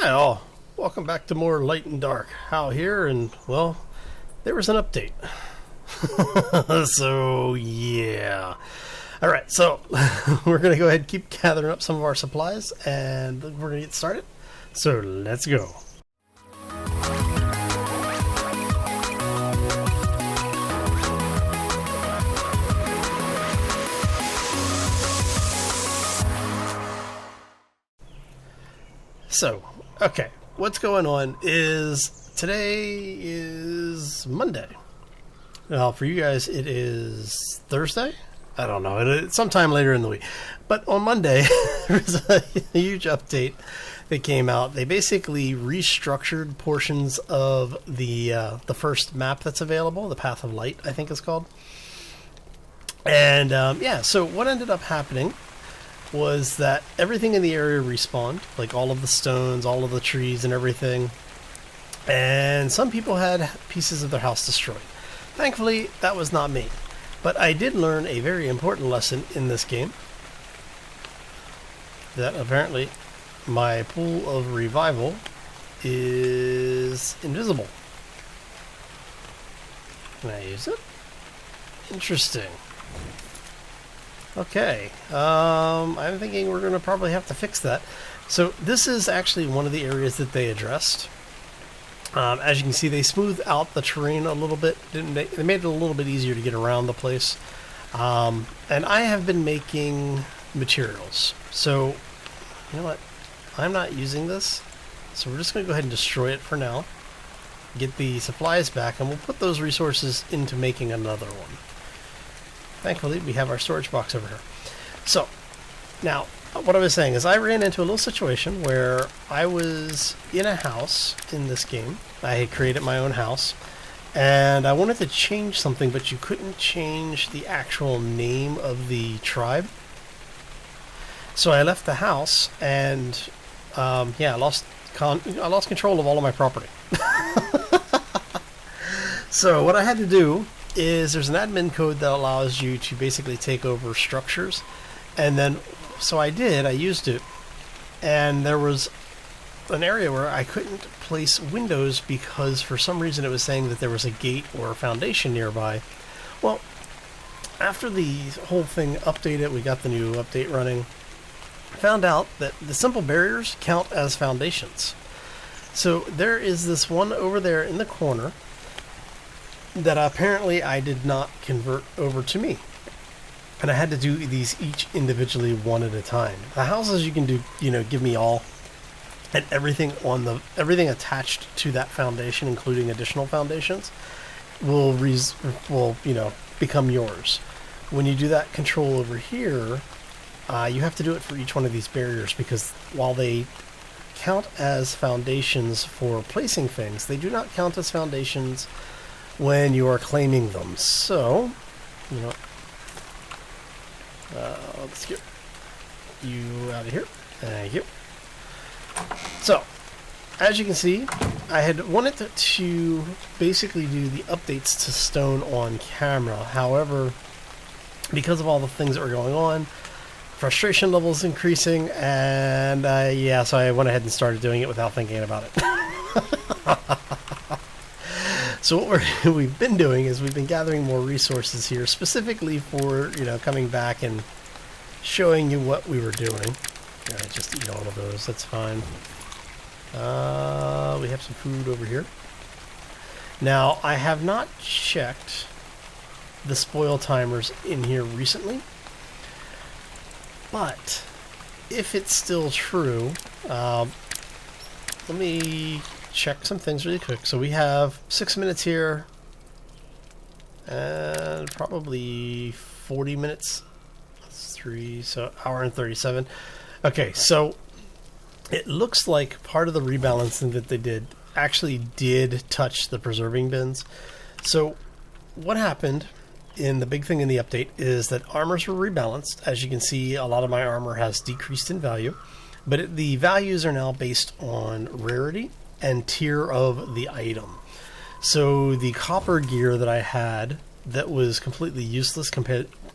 Hi all, welcome back to more Light and Dark. Hal here, and well, there was an update. So yeah. Alright, so we're going to go ahead and keep gathering up some of our supplies, and we're going to get started. So let's go. So, okay, what's going on is today is Monday. Well, for you guys, it is Thursday? I don't know. It's sometime later in the week. But on Monday, there was a huge update that came out. They basically restructured portions of the first map that's available, the Path of Light, I think it's called. And yeah, so what ended up happening was that everything in the area respawned, like all of the stones, all of the trees and everything, and some people had pieces of their house destroyed. Thankfully, that was not me, but I did learn a very important lesson in this game, that apparently my pool of revival is invisible. Can I use it? Interesting. Okay, I'm thinking we're going to probably have to fix that. So this is actually one of the areas that they addressed. As you can see, they smoothed out the terrain a little bit. They made it a little bit easier to get around the place. And I have been making materials. So, you know what? I'm not using this. So we're just going to go ahead and destroy it for now. Get the supplies back, and we'll put those resources into making another one. Thankfully, we have our storage box over here. So, now, what I was saying is I ran into a little situation where I was in a house in this game. I had created my own house, and I wanted to change something, but you couldn't change the actual name of the tribe. So I left the house, and yeah, I lost control of all of my property. So what I had to do is there's an admin code that allows you to basically take over structures, and then so I used it, and there was an area where I couldn't place windows because for some reason it was saying that there was a gate or a foundation nearby. Well, after the whole thing updated, we got the new update running, found out that the simple barriers count as foundations. So there is this one over there in the corner that apparently I did not convert over to me. And I had to do these each individually one at a time. The houses you can do, give me all, and everything attached to that foundation, including additional foundations, will become yours. When you do that control over here, you have to do it for each one of these barriers, because while they count as foundations for placing things, they do not count as foundations when you are claiming them. So, let's get you out of here. Thank you. So, as you can see, I had wanted to basically do the updates to stone on camera. However, because of all the things that were going on, frustration levels increasing, and yeah, so I went ahead and started doing it without thinking about it. So what we've been doing is we've been gathering more resources here, specifically for, coming back and showing you what we were doing. Just eat all of those, that's fine. We have some food over here. Now, I have not checked the spoil timers in here recently, but if it's still true, let me check some things really quick. So we have 6 minutes here, and probably 40 minutes. That's 3, so hour and 37. Okay, so it looks like part of the rebalancing that they did actually did touch the preserving bins. So what happened in the big thing in the update is that armors were rebalanced. As you can see, a lot of my armor has decreased in value, but the values are now based on rarity and tier of the item. So the copper gear that I had that was completely useless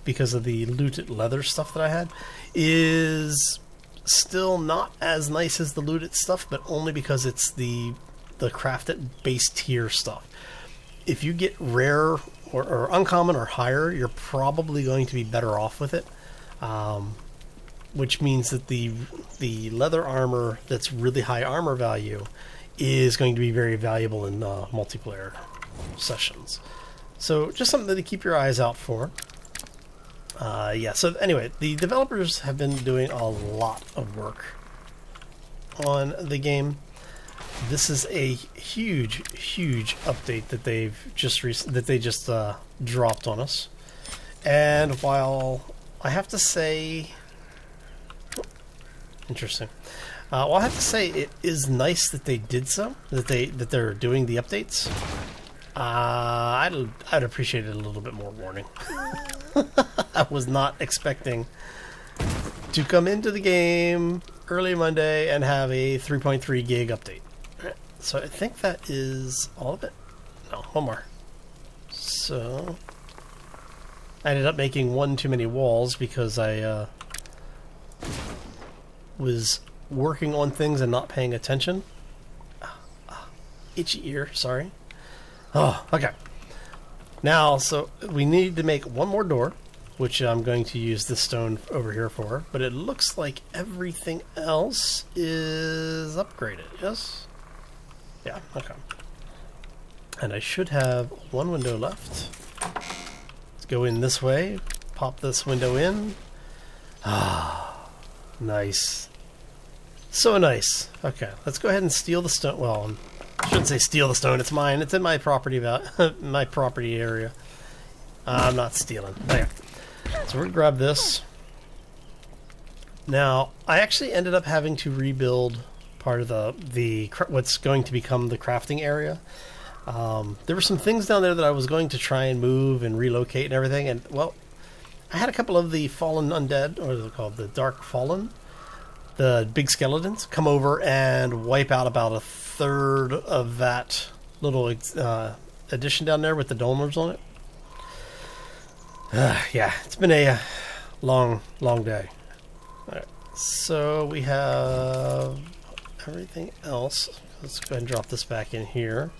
because of the looted leather stuff that I had is Still not as nice as the looted stuff, but only because it's the crafted base tier stuff. If you get rare or uncommon or higher, you're probably going to be better off with it. Which means that the leather armor that's really high armor value is going to be very valuable in multiplayer sessions. So just something to keep your eyes out for. Yeah, so anyway, the developers have been doing a lot of work on the game. This is a huge update that they've just dropped on us. And while I have to say, interesting. Well, I have to say it is nice that they did so, that they're doing the updates. I'd appreciate it a little bit more warning. I was not expecting to come into the game early Monday and have a 3.3 gig update. So I think that is all of it. No, one more. So I ended up making one too many walls because I was working on things and not paying attention. Itchy ear, sorry. Oh, okay. Now, so we need to make one more door, which I'm going to use this stone over here for, but it looks like everything else is upgraded, yes? Yeah, okay. And I should have one window left. Let's go in this way, pop this window in. Ah, nice. So nice. Okay, let's go ahead and steal the stone. Well, I shouldn't say steal the stone. It's mine. It's in my property my property area. I'm not stealing. There. So we're gonna grab this. Now, I actually ended up having to rebuild part of the what's going to become the crafting area. There were some things down there that I was going to try and move and relocate and everything. And well, I had a couple of the fallen undead, or what is it called, the dark fallen, the big skeletons, come over and wipe out about a third of that little addition down there with the domes on it. Yeah, it's been a long day. Alright, so we have everything else. Let's go ahead and drop this back in here.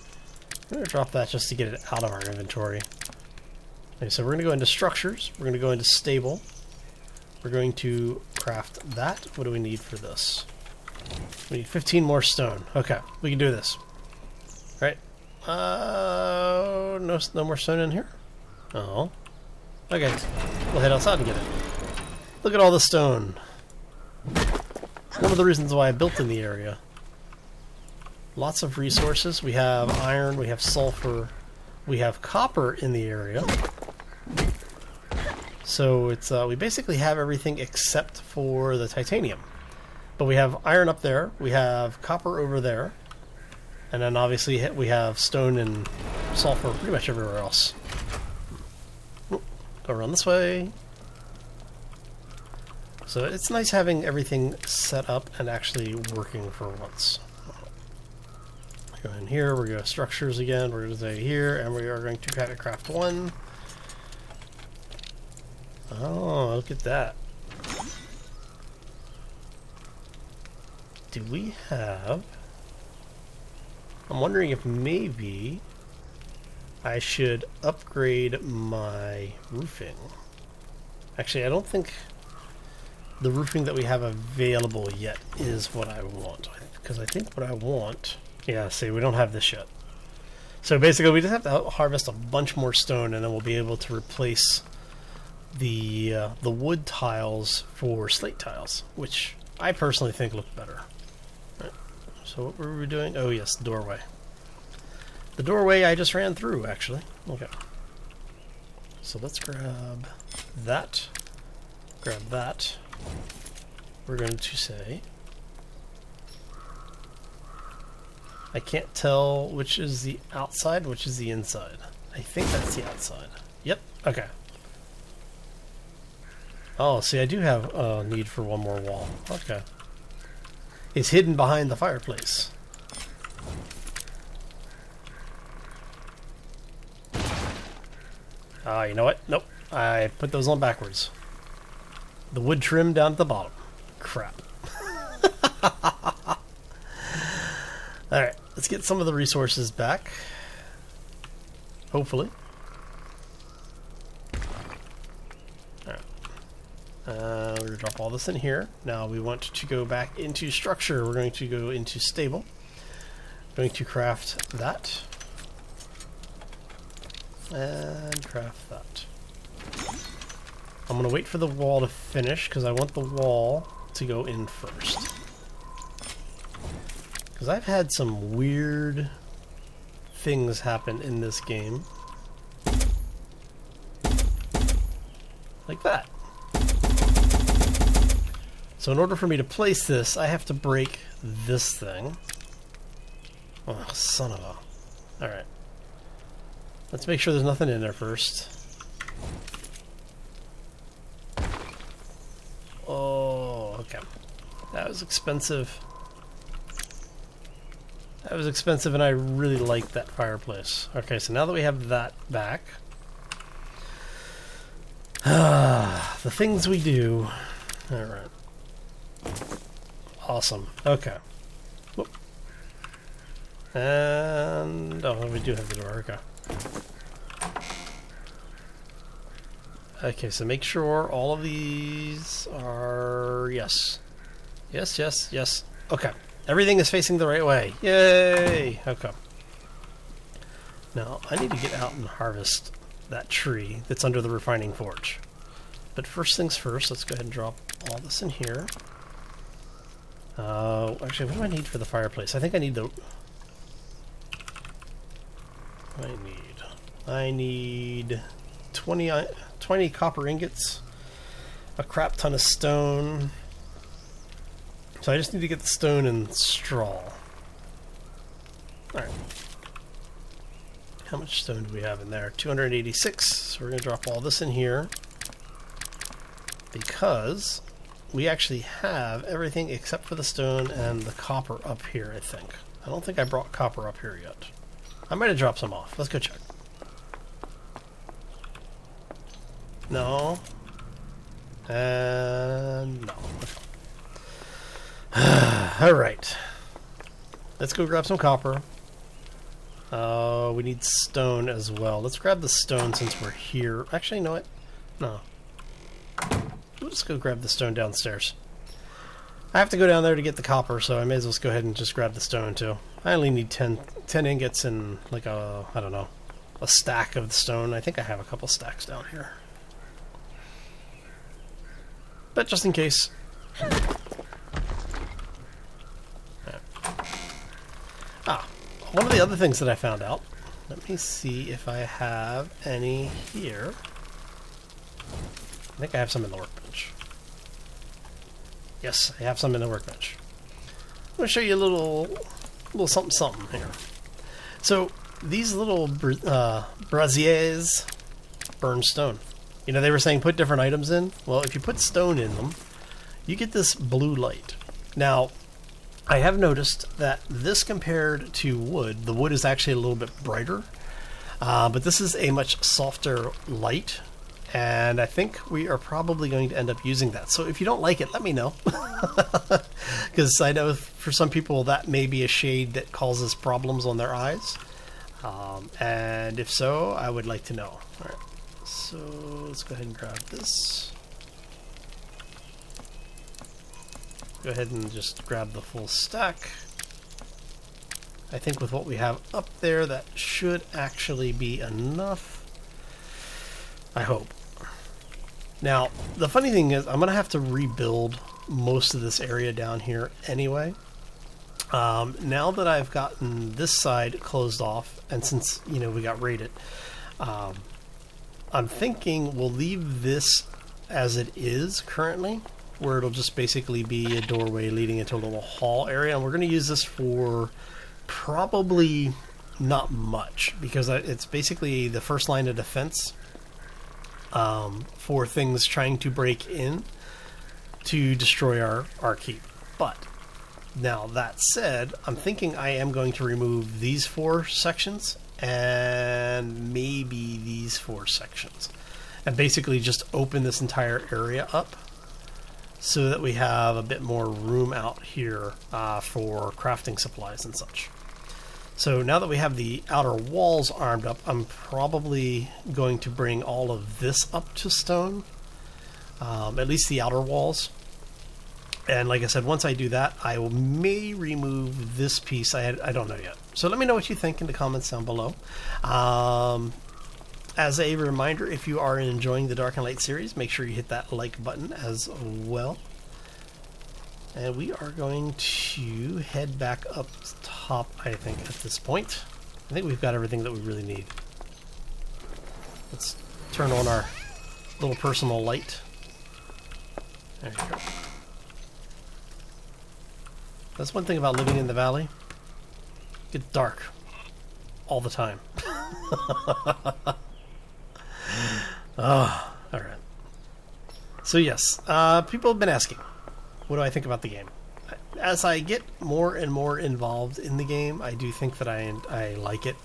I'm going to drop that just to get it out of our inventory. Okay, so we're going to go into structures. We're going to go into stable. We're going to craft that. What do we need for this? We need 15 more stone. Okay, we can do this. All right. No more stone in here? Oh. Okay, we'll head outside and get it. Look at all the stone. One of the reasons why I built in the area. Lots of resources. We have iron, we have sulfur, we have copper in the area. So it's we basically have everything except for the titanium. But we have iron up there, we have copper over there, and then obviously we have stone and sulfur pretty much everywhere else. Go around this way. So it's nice having everything set up and actually working for once. Go in here, we're going to structures again, we're going to say here, and we are going to craft one. Oh, look at that. Do we have... I'm wondering if maybe I should upgrade my roofing. Actually, I don't think the roofing that we have available yet is what I want. Because I think what I want... Yeah, see, we don't have this yet. So basically, we just have to harvest a bunch more stone, and then we'll be able to replace the wood tiles for slate tiles, which I personally think look better. Right. So what were we doing? Oh yes, the doorway. The doorway I just ran through, actually. Okay. So let's grab that. Grab that. We're going to say... I can't tell which is the outside, which is the inside. I think that's the outside. Yep, okay. Oh, see, I do have a need for one more wall. Okay. It's hidden behind the fireplace. You know what? Nope. I put those on backwards. The wood trim down at the bottom. Crap. Alright, let's get some of the resources back. Hopefully. Alright. We're going to drop all this in here. Now we want to go back into structure. We're going to go into stable. Going to craft that. And craft that. I'm going to wait for the wall to finish because I want the wall to go in first. Because I've had some weird things happen in this game. Like that. So in order for me to place this, I have to break this thing. Oh, son of a... Alright. Let's make sure there's nothing in there first. Oh, okay. That was expensive. That was expensive, and I really liked that fireplace. Okay, so now that we have that back, the things we do. All right. Awesome. Okay. Whoop. And oh, we do have the door. Okay. Okay, so make sure all of these are yes. Yes, yes, yes. Okay. Everything is facing the right way. Yay! Okay. Now, I need to get out and harvest that tree that's under the refining forge. But first things first, let's go ahead and drop all this in here. Actually, what do I need for the fireplace? I think I need the... I need 20 copper ingots, a crap ton of stone. So I just need to get the stone and straw. Alright. How much stone do we have in there? 286. So we're going to drop all this in here. Because we actually have everything except for the stone and the copper up here, I think. I don't think I brought copper up here yet. I might have dropped some off. Let's go check. No. And no. Alright. Let's go grab some copper. We need stone as well. Let's grab the stone since we're here. Actually, you know what? No. Let's go grab the stone downstairs. I have to go down there to get the copper, so I may as well go ahead and just grab the stone too. I only need 10 ingots and like a, I don't know, a stack of the stone. I think I have a couple stacks down here. But just in case. One of the other things that I found out, let me see if I have any here. I think I have some in the workbench. Yes, I have some in the workbench. I'm going to show you a little something here. So these little braziers burn stone. You know, they were saying put different items in. Well, if you put stone in them, you get this blue light. Now, I have noticed that this compared to wood, the wood is actually a little bit brighter, but this is a much softer light, and I think we are probably going to end up using that. So if you don't like it, let me know, because I know for some people that may be a shade that causes problems on their eyes, and if so, I would like to know. All right, so let's go ahead and grab this. Go ahead and just grab the full stack. I think with what we have up there, that should actually be enough. I hope. Now, the funny thing is, I'm going to have to rebuild most of this area down here anyway. Now that I've gotten this side closed off, and since, you know, we got raided, I'm thinking we'll leave this as it is currently, where it'll just basically be a doorway leading into a little hall area, and we're going to use this for probably not much, because it's basically the first line of defense for things trying to break in to destroy our keep. But now that said, I'm thinking I am going to remove these 4 sections and maybe these 4 sections, and basically just open this entire area up. so that we have a bit more room out here for crafting supplies and such. So now that we have the outer walls armed up, I'm probably going to bring all of this up to stone, at least the outer walls. And like I said, once I do that, I may remove this piece. I don't know yet. So let me know what you think in the comments down below. As a reminder, if you are enjoying the Dark and Light series, make sure you hit that like button as well. And we are going to head back up top, I think, at this point. I think we've got everything that we really need. Let's turn on our little personal light. There you go. That's one thing about living in the valley. It gets dark all the time. Oh, all right. So yes, people have been asking, what do I think about the game? As I get more and more involved in the game, I do think that I like it.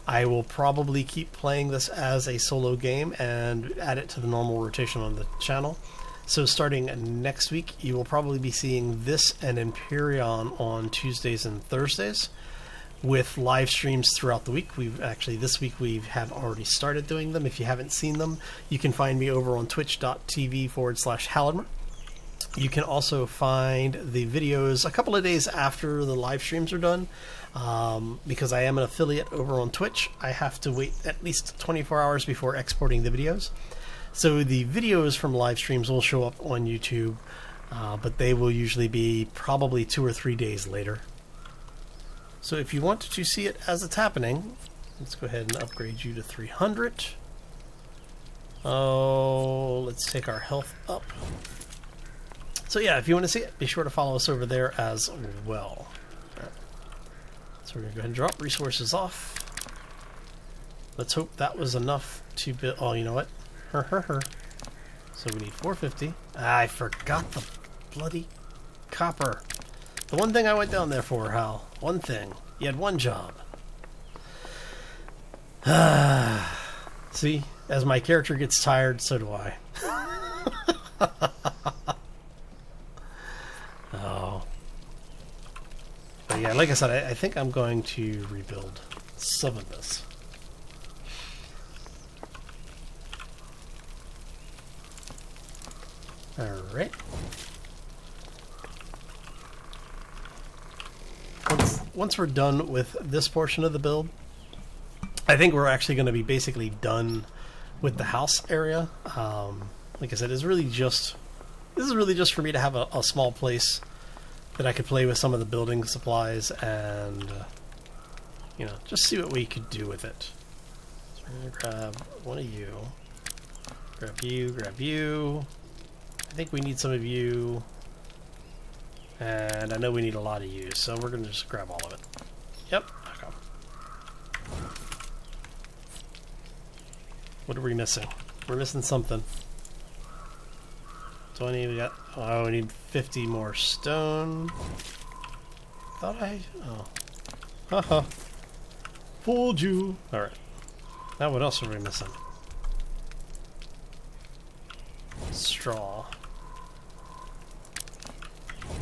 I will probably keep playing this as a solo game and add it to the normal rotation on the channel. So starting next week, you will probably be seeing this and Empyrean on Tuesdays and Thursdays, with live streams throughout the week. This week we have already started doing them. If you haven't seen them, you can find me over on twitch.tv/Halidmer. You can also find the videos a couple of days after the live streams are done. Because I am an affiliate over on Twitch, I have to wait at least 24 hours before exporting the videos. So the videos from live streams will show up on YouTube, but they will usually be probably 2 or 3 days later. So if you want to see it as it's happening, let's go ahead and upgrade you to 300. Oh, let's take our health up. So yeah, if you want to see it, be sure to follow us over there as well. Right. So we're going to go ahead and drop resources off. Let's hope that was enough to build. Oh, you know what? So we need 450. I forgot the bloody copper. The one thing I went down there for, Hal. One thing. You had one job. See, as my character gets tired, so do I. Oh. But yeah, like I said, I think I'm going to rebuild some of this. Alright. Once we're done with this portion of the build, I think we're actually going to be basically done with the house area. Like I said, this is really just for me to have a small place that I could play with some of the building supplies and you know, just see what we could do with it. So we're going to grab one of you. Grab you, grab you. I think we need some of you. And I know we need a lot of you, so we're going to just grab all of it. Yep. Okay. What are we missing? We're missing something. 20, we got... Oh, we need 50 more stone. Thought I... Oh. Haha. Fooled you. Alright. Now what else are we missing? Straw.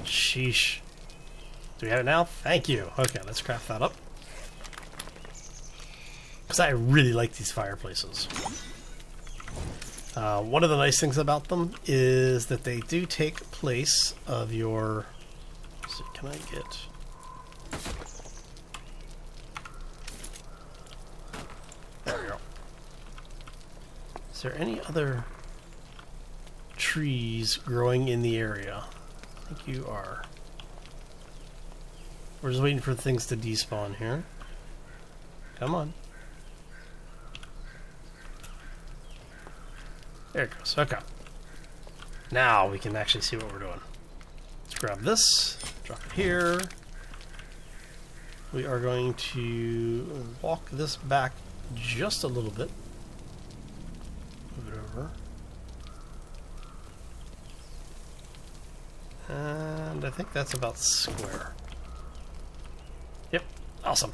Sheesh. Do we have it now? Thank you. Okay, let's craft that up. Because I really like these fireplaces. One of the nice things about them is that they do take place of your... So can I get... There we go. Is there any other trees growing in the area? I think you are. We're just waiting for things to despawn here. Come on. There it goes. Okay. Now we can actually see what we're doing. Let's grab this, drop it here. We are going to walk this back just a little bit. Move it over. And I think that's about square. Yep, awesome.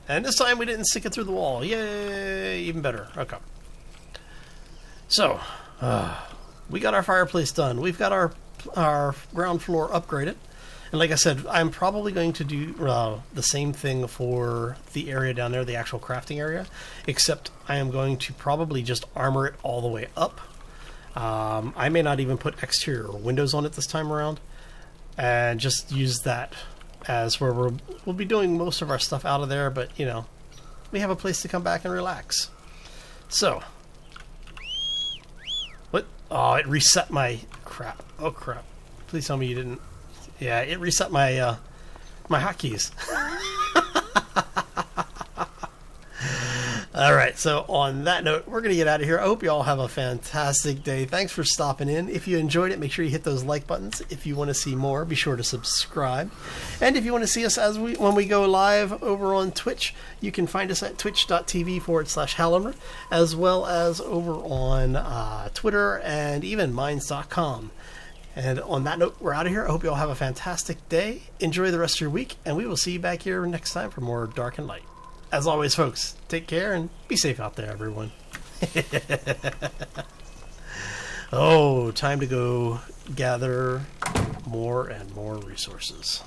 And this time we didn't stick it through the wall. Yay, even better. Okay. So, we got our fireplace done. We've got our ground floor upgraded. And like I said, I'm probably going to do the same thing for the area down there, the actual crafting area, except I am going to probably just armor it all the way up. I may not even put exterior windows on it this time around, and just use that as where we'll be doing most of our stuff out of there, but you know, we have a place to come back and relax. So, what? Oh, it reset my crap. Oh crap. Please tell me you didn't. Yeah, it reset my my hotkeys. Alright, so on that note, we're going to get out of here. I hope you all have a fantastic day. Thanks for stopping in. If you enjoyed it, make sure you hit those like buttons. If you want to see more, be sure to subscribe. And if you want to see us when we go live over on Twitch, you can find us at twitch.tv/Hallowmer, as well as over on Twitter and even Minds.com. And on that note, we're out of here. I hope you all have a fantastic day. Enjoy the rest of your week, and we will see you back here next time for more Dark and Light. As always, folks, take care and be safe out there, everyone. Oh, time to go gather more and more resources.